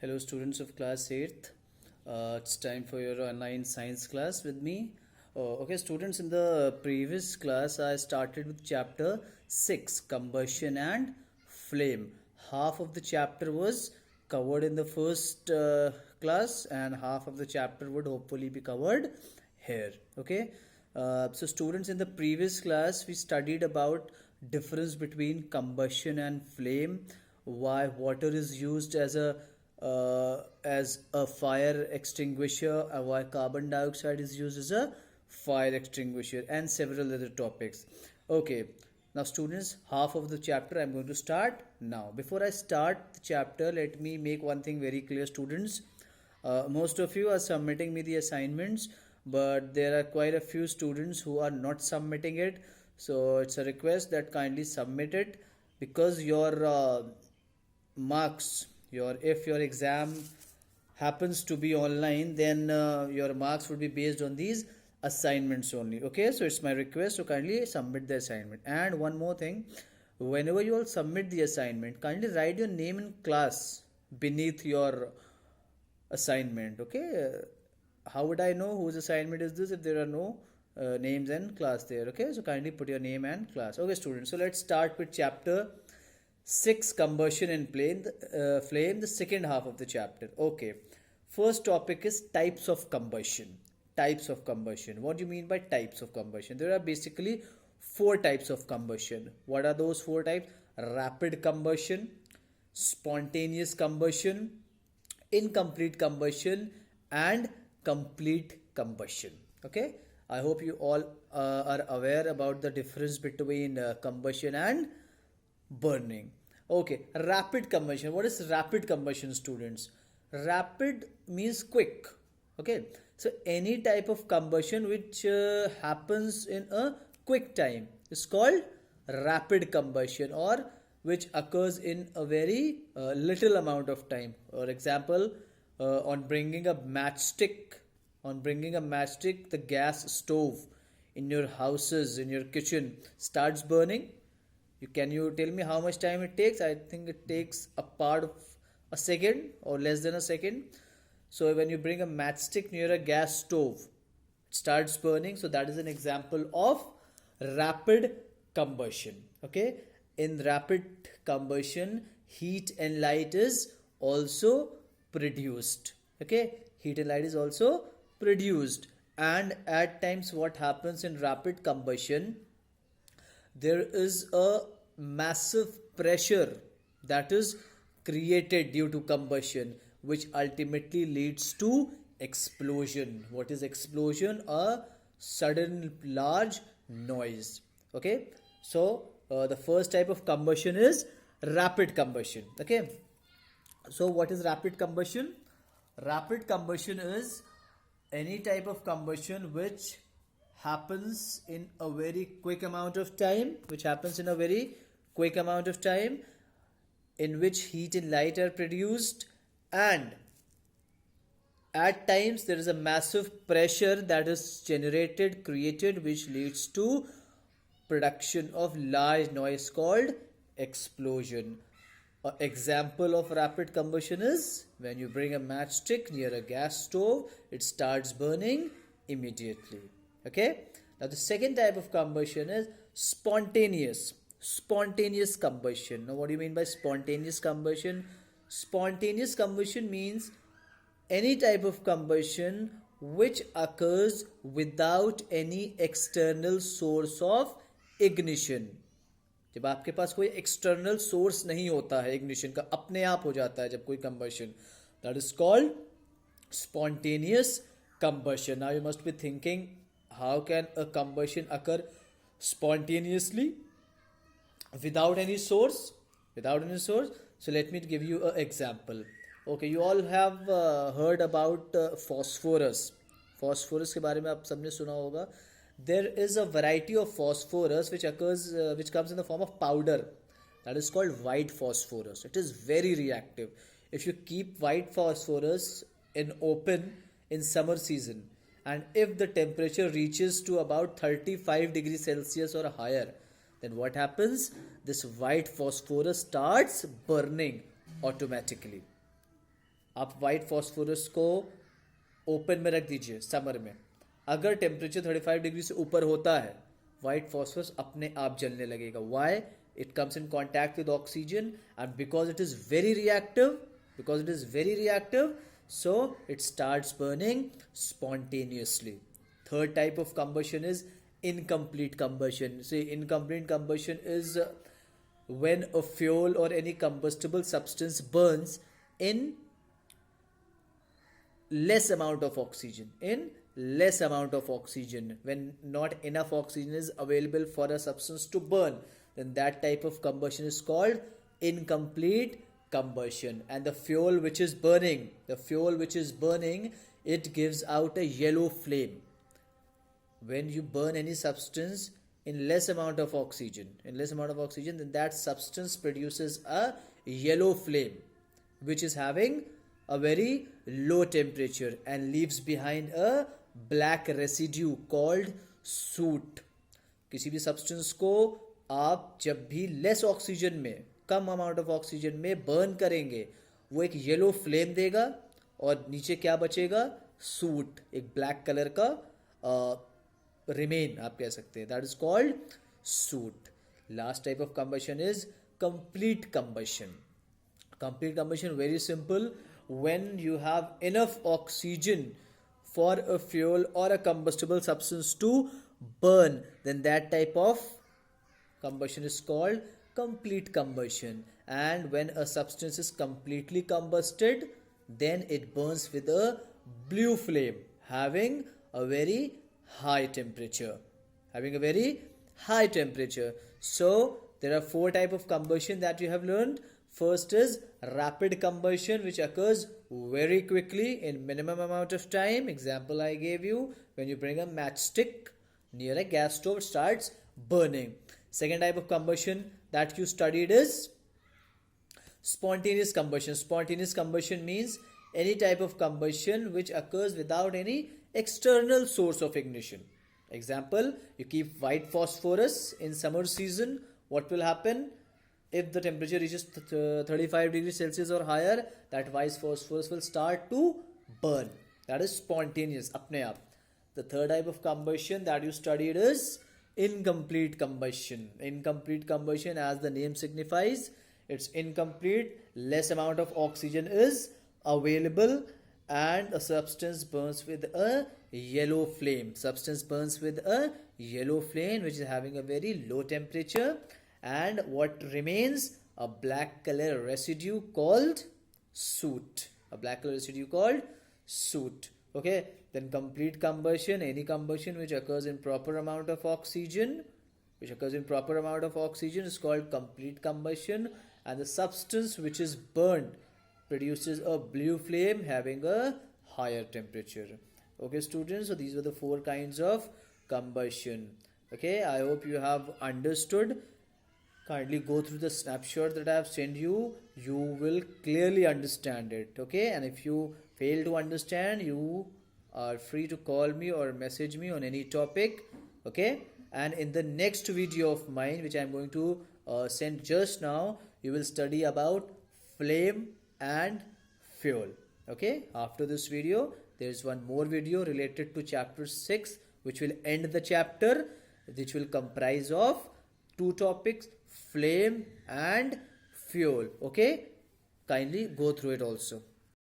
Hello, students of class 8th. It's time for your online science class with me. Okay, students, in the previous class, I started with chapter 6 combustion and flame. Half of the chapter was covered in the first class, and half of the chapter would hopefully be covered here. Okay, so students, in the previous class, we studied about difference between combustion and flame, why water is used as a fire extinguisher, why carbon dioxide is used as a fire extinguisher, and several other topics. Okay, now students, half of the chapter I'm going to start now. Before I start the chapter, let me make one thing very clear, students. Most of you are submitting me the assignments, but there are quite a few students who are not submitting it. So it's a request that kindly submit it, because your marks, if your exam happens to be online, then your marks would be based on these assignments only. Okay, so it's my request to kindly submit the assignment. And one more thing, whenever you all submit the assignment, kindly write your name in class beneath your assignment. Okay, how would I know whose assignment is this if there are no names and class there? Okay, so kindly put your name and class. Okay, students, so let's start with chapter 6 combustion and flame, the second half of the chapter. Okay, first topic is types of combustion. Types of combustion, what do you mean by types of combustion? There are basically four types of combustion. What are those four types? Rapid combustion, spontaneous combustion, incomplete combustion, and complete combustion. Okay, I hope you all are aware about the difference between combustion and burning. Okay, rapid combustion. What is rapid combustion, students? Rapid means quick. Okay, so any type of combustion which happens in a quick time is called rapid combustion, or which occurs in a very little amount of time. For example, on bringing a matchstick, the gas stove in your houses, in your kitchen starts burning. Can you tell me how much time it takes? I think it takes a part of a second or less than a second. So when you bring a matchstick near a gas stove, it starts burning. So that is an example of rapid combustion. Okay, in rapid combustion, heat and light is also produced. Okay, heat and light is also produced. And at times, what happens in rapid combustion, there is a massive pressure that is created due to combustion, which ultimately leads to explosion. What is explosion? A sudden large noise. Okay, so the first type of combustion is rapid combustion. Okay, so what is rapid combustion? Rapid combustion is any type of combustion which happens in a very quick amount of time, in which heat and light are produced, and at times there is a massive pressure that is created, which leads to production of large noise called explosion. An example of rapid combustion is when you bring a matchstick near a gas stove, it starts burning immediately. Okay, now the second type of combustion is spontaneous combustion. Now what do you mean by spontaneous combustion? Spontaneous combustion means any type of combustion which occurs without any external source of ignition. जब आपके पास कोई external source नहीं होता है ignition का, अपने आप हो जाता है जब कोई combustion, that is called spontaneous combustion. Now you must be thinking, how can a combustion occur spontaneously without any source? So let me give you an example. Okay, you all have heard about phosphorus. Phosphorus के बारे में आप सबने सुना होगा. There is a variety of phosphorus which comes in the form of powder. That is called white phosphorus. It is very reactive. If you keep white phosphorus in open in summer season, and if the temperature reaches to about 35 degrees Celsius or higher, then what happens? This white phosphorus starts burning automatically. आप white phosphorus को open में रख दीजिए summer में, अगर temperature 35 degree से ऊपर होता है वाइट फॉस्फोरस अपने आप जलने लगेगा. Why? It comes in contact with oxygen and because it is very reactive, so it starts burning spontaneously. Third type of combustion is incomplete combustion. See, incomplete combustion is when a fuel or any combustible substance burns in less amount of oxygen, when not enough oxygen is available for a substance to burn, then that type of combustion is called incomplete combustion. And the fuel which is burning, it gives out a yellow flame. When you burn any substance in less amount of oxygen, then that substance produces a yellow flame which is having a very low temperature and leaves behind a black residue called soot. किसी भी substance को आप जब भी less oxygen में, कम amount of oxygen में burn करेंगे, वो एक येलो फ्लेम देगा और नीचे क्या बचेगा? सूट, एक ब्लैक कलर का रिमेन आप कह सकते हैं. That is called suit. Last type of combustion is complete combustion. Complete combustion very simple. When you have enough oxygen for a fuel or a combustible substance to burn, then that type of combustion is called complete combustion. And when a substance is completely combusted, then it burns with a blue flame having a very high temperature. So there are 4 types of combustion that you have learned. First is rapid combustion, which occurs very quickly in minimum amount of time. Example I gave you, when you bring a matchstick near a gas stove, it starts burning. Second type of combustion that you studied is spontaneous combustion. Spontaneous combustion means any type of combustion which occurs without any external source of ignition. Example, you keep white phosphorus in summer season. What will happen? If the temperature reaches 35 degrees Celsius or higher, that white phosphorus will start to burn. That is spontaneous, apne aap. The third type of combustion that you studied is incomplete combustion. Incomplete combustion, as the name signifies, it's incomplete, less amount of oxygen is available and a substance burns with a yellow flame. Which is having a very low temperature, and what remains? A black color residue called soot. Okay, then complete combustion, any combustion which occurs in proper amount of oxygen, is called complete combustion. And the substance which is burned produces a blue flame having a higher temperature. Okay students, so these were the 4 kinds of combustion. Okay, I hope you have understood. Kindly go through the snapshot that I have sent you. You will clearly understand it. Okay, and if you fail to understand, you are free to call me or message me on any topic. Okay, and in the next video of mine, which I am going to send just now, you will study about flame and fuel. Okay, after this video, there is one more video related to chapter 6, which will end the chapter, which will comprise of 2 topics, flame and fuel. Okay, kindly go through it also.